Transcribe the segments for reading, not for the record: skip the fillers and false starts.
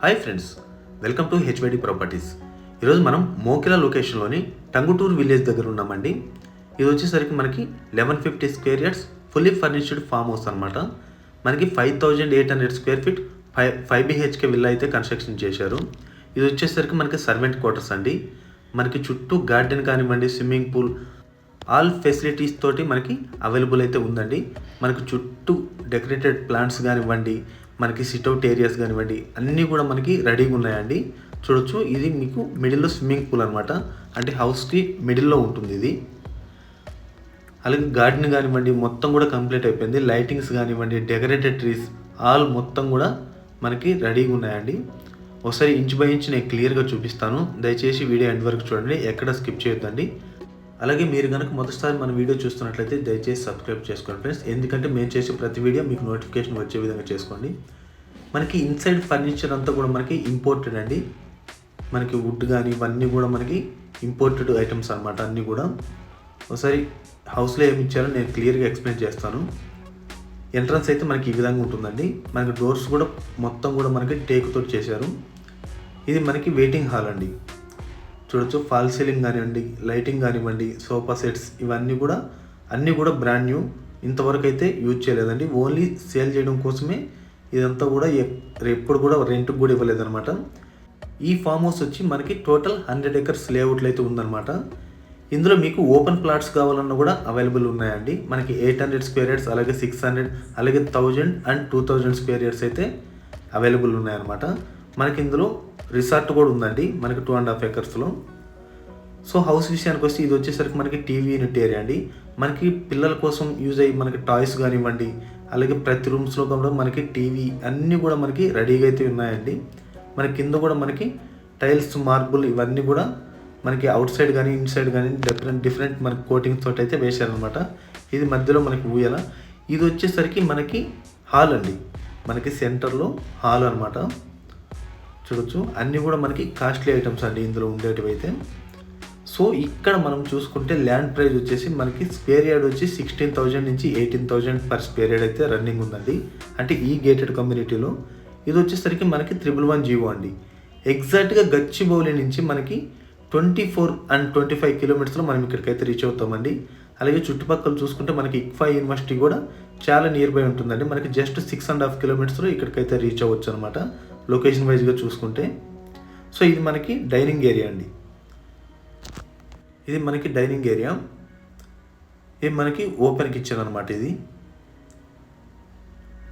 Hi friends, welcome to HYD properties. ఈరోజు మనం Mokila లొకేషన్లోని Tanguturu village దగ్గర ఉన్నామండి. ఇది వచ్చేసరికి మనకి 1150 square yards fully furnished farm house అనమాట. మనకి 5800 స్క్వేర్ ఫీట్ 5 BHK విల్లా అయితే కన్స్ట్రక్షన్ చేశారు. ఇది వచ్చేసరికి మనకి సర్వెంట్ క్వార్టర్స్ అండి. మనకి చుట్టూ గార్డెన్ కానివ్వండి, స్విమ్మింగ్ పూల్, ఆల్ ఫెసిలిటీస్ తోటి మనకి అవైలబుల్ అయితే ఉందండి. మనకి చుట్టూ డెకరేటెడ్ ప్లాంట్స్ కానివ్వండి, మనకి సిట్అవుట్ ఏరియాస్ కానివ్వండి, అన్నీ కూడా మనకి రెడీగా ఉన్నాయండి. చూడొచ్చు, ఇది మీకు మిడిల్లో స్విమ్మింగ్ పూల్ అనమాట. అంటే హౌస్కి మిడిల్లో ఉంటుంది ఇది. అలాగే గార్డెన్ కానివ్వండి మొత్తం కూడా కంప్లీట్ అయిపోయింది. లైటింగ్స్ కానివ్వండి, డెకరేటెడ్ ట్రీస్ ఆల్ మొత్తం కూడా మనకి రెడీగా ఉన్నాయండి. ఒకసారి ఇంచ్ బై ఇంచ్ నేను క్లియర్గా చూపిస్తాను. దయచేసి వీడియో ఎండ్ వరకు చూడండి, ఎక్కడ స్కిప్ చేయొద్దండి. అలాగే మీరు కనుక మొదటిసారి మన వీడియో చూస్తున్నట్లయితే దయచేసి సబ్స్క్రైబ్ చేసుకోండి ఫ్రెండ్స్. ఎందుకంటే మేము చేసే ప్రతి వీడియో మీకు నోటిఫికేషన్ వచ్చే విధంగా చేసుకోండి. మనకి ఇన్సైడ్ ఫర్నిచర్ అంతా కూడా మనకి ఇంపోర్టెడ్ అండి. మనకి వుడ్ కానీ ఇవన్నీ కూడా మనకి ఇంపోర్టెడ్ ఐటమ్స్ అనమాట. అన్నీ కూడా ఒకసారి హౌస్లో ఏమి ఇచ్చారో నేను క్లియర్గా ఎక్స్ప్లెయిన్ చేస్తాను. ఎంట్రన్స్ అయితే మనకి ఈ విధంగా ఉంటుందండి. మనకి డోర్స్ కూడా మొత్తం కూడా మనకి టేకుతో చేశారు. ఇది మనకి వెయిటింగ్ హాల్ అండి. చూడొచ్చు, ఫాల్ సీలింగ్ కానివ్వండి, లైటింగ్ కానివ్వండి, సోఫా సెట్స్ ఇవన్నీ కూడా అన్నీ కూడా బ్రాండ్ న్యూ. ఇంతవరకు అయితే యూజ్ చేయలేదండి. ఓన్లీ సేల్ చేయడం కోసమే ఇదంతా కూడా ఎప్పుడు కూడా రెంట్కి కూడా ఇవ్వలేదన్నమాట. ఈ ఫామ్ హౌస్ వచ్చి మనకి టోటల్ 100 acres లేఅవుట్లు అయితే ఉందన్నమాట. ఇందులో మీకు ఓపెన్ ప్లాట్స్ కావాలన్నా కూడా అవైలబుల్ ఉన్నాయండి. మనకి 800 స్క్వేర్ యార్డ్స్, అలాగే 600, అలాగే 1000 and 2000 స్క్వేర్ యార్డ్స్ అయితే అవైలబుల్ ఉన్నాయన్నమాట. మనకి ఇందులో రిసార్ట్ కూడా ఉందండి, మనకి 2.5 acresలో. సో హౌస్ విషయానికి వస్తే ఇది వచ్చేసరికి మనకి టీవీ యూనిట్ ఏరియా అండి. మనకి పిల్లల కోసం యూజ్ అయ్యి మనకి టాయ్స్ కానివ్వండి, అలాగే ప్రతి రూమ్స్లో కూడా మనకి టీవీ అన్నీ కూడా మనకి రెడీగా అయితే ఉన్నాయండి. మన కింద కూడా మనకి టైల్స్, మార్బుల్ ఇవన్నీ కూడా మనకి అవుట్ సైడ్ కానీ ఇన్సైడ్ కానీ డిఫరెంట్ మనకి కోటింగ్స్ తోటి అయితే వేశారనమాట. ఇది మధ్యలో మనకి ఊయల. ఇది వచ్చేసరికి మనకి హాల్ అండి. మనకి సెంటర్లో హాల్ అనమాట. చూడొచ్చు, అన్నీ కూడా మనకి కాస్ట్లీ ఐటమ్స్ అండి ఇందులో ఉండేటివి అయితే. సో ఇక్కడ మనం చూసుకుంటే ల్యాండ్ ప్రైస్ వచ్చేసి మనకి స్క్వేర్ యార్డ్ వచ్చి 16,000 నుంచి 18,000 పర్ స్క్వేర్ యార్డ్ అయితే రన్నింగ్ ఉందండి. అంటే ఈ గేటెడ్ కమ్యూనిటీలో ఇది వచ్చేసరికి మనకి 111 జీవో అండి. ఎగ్జాక్ట్గా గచ్చిబౌలి నుంచి మనకి 24 and 25 కిలోమీటర్స్లో మనం ఇక్కడికైతే రీచ్ అవుతామండి. అలాగే చుట్టుపక్కల చూసుకుంటే మనకి ఇక్ఫా యూనివర్సిటీ కూడా చాలా నియర్ బై ఉంటుందండి. మనకి జస్ట్ 6.5 కిలోమీటర్స్లో ఇక్కడికైతే రీచ్ అవ్వచ్చు అనమాట, లొకేషన్ వైజ్గా చూసుకుంటే. సో ఇది మనకి డైనింగ్ ఏరియా అండి. ఇది మనకి డైనింగ్ ఏరియా. ఇది మనకి ఓపెన్ కిచెన్ అనమాట. ఇది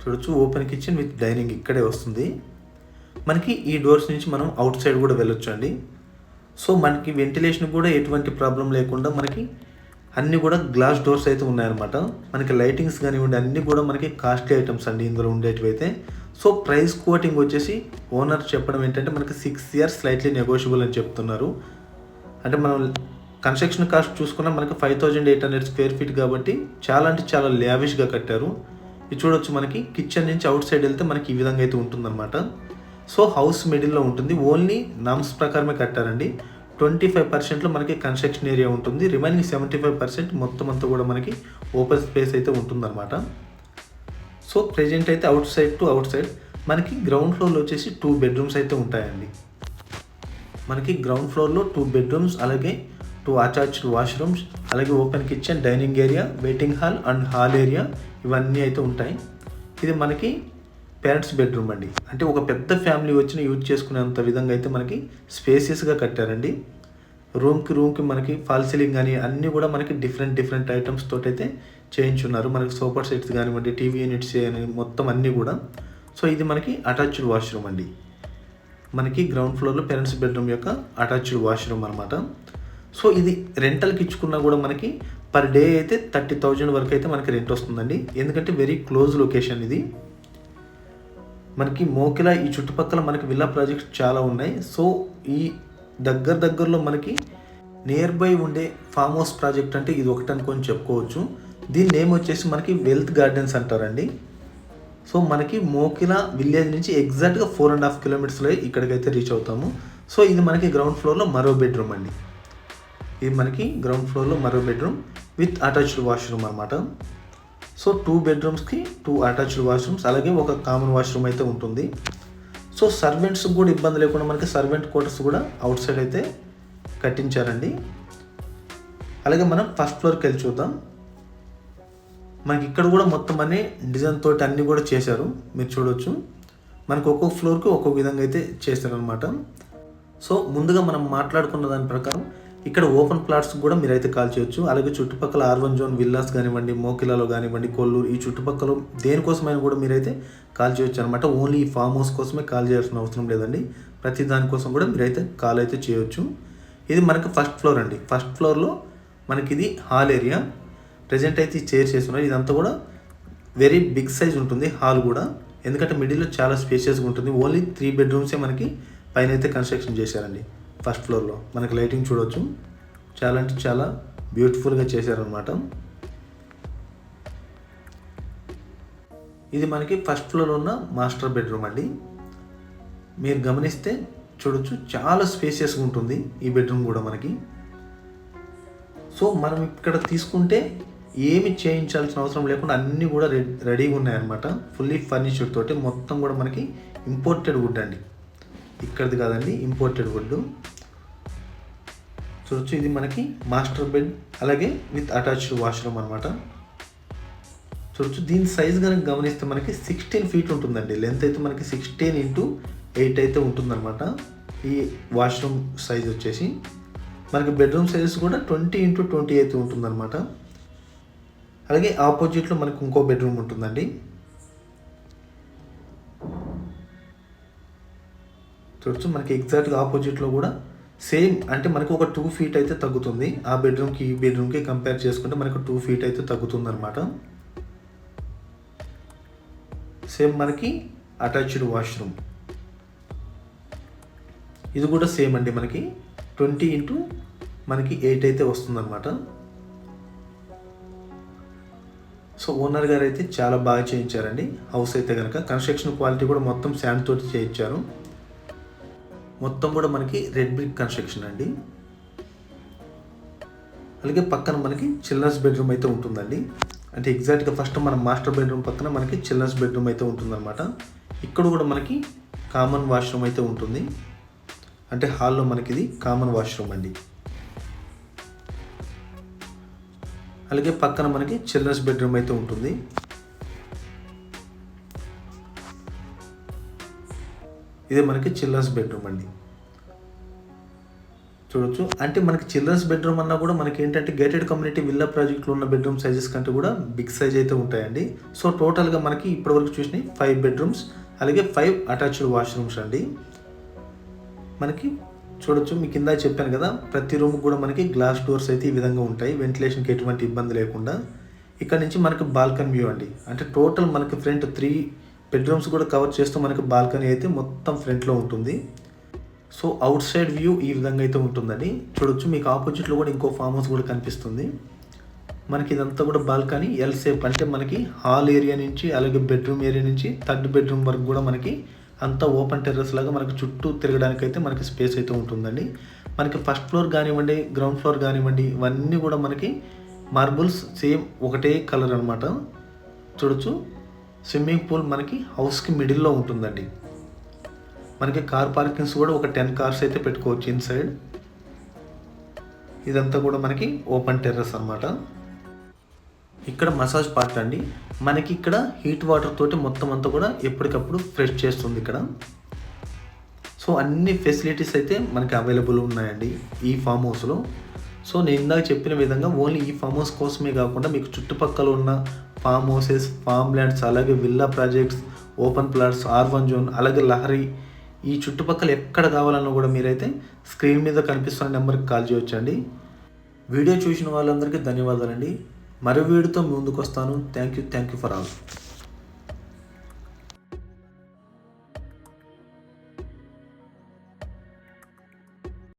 చూడొచ్చు, ఓపెన్ కిచెన్ విత్ డైనింగ్ ఇక్కడే వస్తుంది. మనకి ఈ డోర్స్ నుంచి మనం అవుట్ సైడ్ కూడా వెళ్ళొచ్చు అండి. సో మనకి వెంటిలేషన్ కూడా ఎటువంటి ప్రాబ్లం లేకుండా మనకి అన్నీ కూడా గ్లాస్ డోర్స్ అయితే ఉన్నాయన్నమాట. మనకి లైటింగ్స్ కానివ్వండి అన్నీ కూడా మనకి కాస్ట్లీ ఐటమ్స్ అండి ఇందులో ఉండేటివి అయితే. సో ప్రైస్ కోటింగ్ వచ్చేసి ఓనర్ చెప్పడం ఏంటంటే మనకి 6 years స్లైట్లీ నెగోషియబుల్ అని చెప్తున్నారు. అంటే మనం కన్స్ట్రక్షన్ కాస్ట్ చూసుకున్నా మనకి 5800 స్క్వేర్ ఫీట్ కాబట్టి చాలా అంటే చాలా లావిష్గా కట్టారు. ఇది చూడొచ్చు, మనకి కిచెన్ నుంచి అవుట్ సైడ్ వెళ్తే మనకి ఈ విధంగా అయితే ఉంటుందన్నమాట. సో హౌస్ మిడిల్లో ఉంటుంది. ఓన్లీ నామ్స్ ప్రకారమే కట్టారండి. 25% మనకి కన్స్ట్రక్షన్ ఏరియా ఉంటుంది. రిమైనింగ్ 75% మొత్తం అంతా కూడా మనకి ఓపెన్ స్పేస్ అయితే ఉంటుందన్నమాట. సో ప్రెజెంట్ అయితే out side to out side మనకి గ్రౌండ్ ఫ్లోర్లో వచ్చేసి 2 bedrooms అయితే ఉంటాయండి. మనకి గ్రౌండ్ ఫ్లోర్లో 2 bedrooms, అలాగే 2 అటాచ్డ్ వాష్రూమ్స్, అలాగే open kitchen, dining area, waiting hall and hall area ఇవన్నీ అయితే ఉంటాయి. ఇది మనకి పేరెంట్స్ బెడ్రూమ్ అండి. అంటే ఒక పెద్ద ఫ్యామిలీ వచ్చిన యూజ్ చేసుకునేంత విధంగా అయితే మనకి స్పేసియస్గా కట్టారండి. రూమ్కి మనకి ఫాల్ సీలింగ్ కానీ అన్నీ కూడా మనకి డిఫరెంట్ ఐటమ్స్ తోటి అయితే చేయించున్నారు. మనకి సోఫా సెట్స్ కానివ్వండి, టీవీ యూనిట్స్ కానీ మొత్తం అన్నీ కూడా. సో ఇది మనకి అటాచ్డ్ వాష్రూమ్ అండి. మనకి గ్రౌండ్ ఫ్లోర్లో పేరెంట్స్ బెడ్రూమ్ యొక్క అటాచ్డ్ వాష్రూమ్ అనమాట. సో ఇది రెంటల్కి ఇచ్చుకున్నా కూడా మనకి పర్ డే అయితే 30,000 వరకు అయితే మనకి రెంట్ వస్తుందండి. ఎందుకంటే వెరీ క్లోజ్ లొకేషన్ ఇది. మనకి మోకిలా ఈ చుట్టుపక్కల మనకి విల్లా ప్రాజెక్ట్స్ చాలా ఉన్నాయి. సో ఈ దగ్గరలో మనకి నియర్ బై ఉండే ఫామ్ హౌస్ ప్రాజెక్ట్ అంటే ఇది ఒకటి అనుకొని చెప్పుకోవచ్చు. దీని నేమ్ వచ్చేసి మనకి వెల్త్ గార్డెన్స్ అంటారండి. సో మనకి మోకిలా విలేజ్ నుంచి ఎగ్జాక్ట్గా 4.5 కిలోమీటర్స్లో ఇక్కడికైతే రీచ్ అవుతాము. సో ఇది మనకి గ్రౌండ్ ఫ్లోర్లో మరో బెడ్రూమ్ అండి. ఇది మనకి గ్రౌండ్ ఫ్లోర్లో మరో బెడ్రూమ్ విత్ అటాచ్డ్ వాష్రూమ్ అనమాట. సో 2 bedrooms 2 అటాచ్డ్ వాష్రూమ్స్, అలాగే ఒక కామన్ వాష్రూమ్ అయితే ఉంటుంది. సో సో సర్వెంట్స్ కూడా ఇబ్బంది లేకుండా మనకి సర్వెంట్ క్వార్టర్స్ కూడా అవుట్ సైడ్ అయితే కట్టించారండి. అలాగే మనం ఫస్ట్ ఫ్లోర్కి వెళ్ళి చూద్దాం. మనకి ఇక్కడ కూడా మొత్తం అన్ని డిజైన్ తోటి అన్నీ కూడా చేశారు, మీరు చూడవచ్చు. మనకు ఒక్కొక్క ఫ్లోర్కి ఒక్కొక్క విధంగా అయితే చేశారనమాట. సో ముందుగా మనం మాట్లాడుకున్న దాని ప్రకారం ఇక్కడ ఓపెన్ ప్లాట్స్ కూడా మీరైతే కాల్ చేయొచ్చు. అలాగే చుట్టుపక్కల R1 జోన్ విల్లాస్ కానివ్వండి, మోకిలాలో కానివ్వండి, కొల్లూరు ఈ చుట్టుపక్కల దేనికోసమైనా కూడా మీరైతే కాల్ చేయొచ్చు అనమాట. ఓన్లీ ఈ ఫామ్ హౌస్ కోసమే కాల్ చేయాల్సిన అవసరం లేదండి, ప్రతి దానికోసం కూడా మీరైతే కాల్ అయితే చేయొచ్చు. ఇది మనకి ఫస్ట్ ఫ్లోర్ అండి. ఫస్ట్ ఫ్లోర్లో మనకి ఇది హాల్ ఏరియా. ప్రజెంట్ అయితే ఈ చైర్స్ వేస్తున్నాయి. ఇదంతా కూడా వెరీ బిగ్ సైజ్ ఉంటుంది హాల్ కూడా, ఎందుకంటే మిడిల్లో చాలా స్పేషియస్గా ఉంటుంది. ఓన్లీ 3 బెడ్రూమ్సే మనకి పైన అయితే కన్స్ట్రక్షన్ చేశారండి. ఫస్ట్ ఫ్లోర్లో మనకి లైటింగ్ చూడవచ్చు, చాలా అంటే చాలా బ్యూటిఫుల్గా చేశారనమాట. ఇది మనకి ఫస్ట్ ఫ్లోర్లో ఉన్న మాస్టర్ బెడ్రూమ్ అండి. మీరు గమనిస్తే చూడొచ్చు, చాలా స్పేషియస్గా ఉంటుంది ఈ బెడ్రూమ్ కూడా మనకి. సో మనం ఇక్కడ తీసుకుంటే ఏమి చేయించాల్సిన అవసరం లేకుండా అన్నీ కూడా రెడీగా ఉన్నాయన్నమాట. ఫుల్లీ ఫర్నిచర్ తోటి మొత్తం కూడా మనకి ఇంపోర్టెడ్ వుడ్ అండి, ఇక్కడిది కాదండి, ఇంపోర్టెడ్ వుడ్. చూడొచ్చు, ఇది మనకి మాస్టర్ బెడ్ అలాగే విత్ అటాచ్డ్ వాష్రూమ్ అనమాట. చూడొచ్చు, దీని సైజ్ కనుక గమనిస్తే మనకి 16 feet ఉంటుందండి. లెంత్ అయితే మనకి 16x8 అయితే ఉంటుందన్నమాట. ఈ వాష్రూమ్ సైజ్ వచ్చేసి మనకి బెడ్రూమ్ సైజ్ కూడా 20x20 అయితే ఉంటుందన్నమాట. అలాగే ఆపోజిట్లో మనకు ఇంకో బెడ్రూమ్ ఉంటుందండి. చూడొచ్చు, మనకి ఎగ్జాక్ట్గా ఆపోజిట్లో కూడా సేమ్, అంటే మనకు ఒక 2 feet అయితే తగ్గుతుంది. ఆ బెడ్రూమ్కి ఈ బెడ్రూమ్కి కంపేర్ చేసుకుంటే మనకు 2 feet అయితే తగ్గుతుంది అనమాట. సేమ్ మనకి అటాచ్డ్ వాష్రూమ్ ఇది కూడా సేమ్ అండి, మనకి 20x8 అయితే వస్తుందన్నమాట. సో ఓనర్ గారు అయితే చాలా బాగా చేయించారండి హౌస్ అయితే కనుక. కన్స్ట్రక్షన్ క్వాలిటీ కూడా మొత్తం శాండ్ తోటి చేయించారు. మొత్తం కూడా మనకి రెడ్ బ్రిక్ కన్స్ట్రక్షన్ అండి. అలాగే పక్కన మనకి చిల్డ్రన్స్ బెడ్రూమ్ అయితే ఉంటుందండి. అంటే ఎగ్జాక్ట్గా ఫస్ట్ మన మాస్టర్ బెడ్రూమ్ పక్కన మనకి చిల్డ్రన్స్ బెడ్రూమ్ అయితే ఉంటుందన్నమాట. ఇక్కడ కూడా మనకి కామన్ వాష్రూమ్ అయితే ఉంటుంది. అంటే హాల్లో మనకి ఇది కామన్ వాష్రూమ్ అండి. అలాగే పక్కన మనకి చిల్డ్రన్స్ బెడ్రూమ్ అయితే ఉంటుంది. ఇదే మనకి చిల్డ్రన్స్ బెడ్రూమ్ అండి. చూడొచ్చు, అంటే మనకి చిల్డ్రన్స్ బెడ్రూమ్ అన్నా కూడా మనకి ఏంటంటే గేటెడ్ కమ్యూనిటీ విల్లా ప్రాజెక్ట్లో ఉన్న బెడ్రూమ్ సైజెస్ కంటే కూడా బిగ్ సైజ్ అయితే ఉంటాయండి. సో టోటల్గా మనకి ఇప్పటివరకు చూసినాయి 5 bedrooms అలాగే 5 అటాచ్డ్ వాష్రూమ్స్ అండి. మనకి చూడొచ్చు, మీ కింద చెప్పాను కదా, ప్రతి రూమ్ కూడా మనకి గ్లాస్ డోర్స్ అయితే ఈ విధంగా ఉంటాయి, వెంటిలేషన్కి ఎటువంటి ఇబ్బంది లేకుండా. ఇక్కడ నుంచి మనకి బాల్కనీ వ్యూ అండి. అంటే టోటల్ మనకి ఫ్రంట్ 3 bedrooms కూడా కవర్ చేస్తూ మనకి బాల్కనీ అయితే మొత్తం ఫ్రంట్లో ఉంటుంది. సో అవుట్ సైడ్ వ్యూ ఈ విధంగా అయితే ఉంటుందండి. చూడొచ్చు, మీకు ఆపోజిట్లో కూడా ఇంకో ఫామ్ హౌస్ కూడా కనిపిస్తుంది. మనకి ఇదంతా కూడా బాల్కనీ ఎల్ షేప్, అంటే మనకి హాల్ ఏరియా నుంచి అలాగే బెడ్రూమ్ ఏరియా నుంచి 3rd bedroom వరకు కూడా మనకి అంతా ఓపెన్ టెర్రస్ లాగా మనకి చుట్టూ తిరగడానికి అయితే మనకి స్పేస్ అయితే ఉంటుందండి. మనకి ఫస్ట్ ఫ్లోర్ కానివ్వండి, గ్రౌండ్ ఫ్లోర్ కానివ్వండి, ఇవన్నీ కూడా మనకి మార్బుల్స్ సేమ్ ఒకటే కలర్ అనమాట. చూడొచ్చు, స్విమ్మింగ్ పూల్ మనకి హౌస్కి మిడిల్లో ఉంటుందండి. మనకి కార్ పార్కింగ్స్ కూడా ఒక 10 cars అయితే పెట్టుకోవచ్చు ఇన్సైడ్. ఇదంతా కూడా మనకి ఓపెన్ టెర్రస్ అనమాట. ఇక్కడ మసాజ్ పార్ట్ అండి. మనకి ఇక్కడ హీట్ వాటర్ తోటి మొత్తం అంతా కూడా ఎప్పటికప్పుడు ఫ్రెష్ చేస్తుంది ఇక్కడ. సో అన్ని ఫెసిలిటీస్ అయితే మనకి అవైలబుల్ ఉన్నాయండి ఈ ఫామ్ హౌస్లో. సో నేను ఇందాక చెప్పిన విధంగా ఓన్లీ ఈ ఫామ్ హౌస్ కోసమే కాకుండా మీకు చుట్టుపక్కల ఉన్న ఫామ్ హౌసెస్, ఫామ్ ల్యాండ్స్, అలాగే villa projects, open plots, R1 zone, అలాగే లహరి, ఈ చుట్టుపక్కల ఎక్కడ కావాలన్నా కూడా మీరైతే స్క్రీన్ మీద కనిపిస్తున్న నెంబర్కి కాల్ చేయొచ్చండి. వీడియో చూసిన వాళ్ళందరికీ ధన్యవాదాలండి. మరో వీడియోతో ముందుకు వస్తాను. Thank you for all.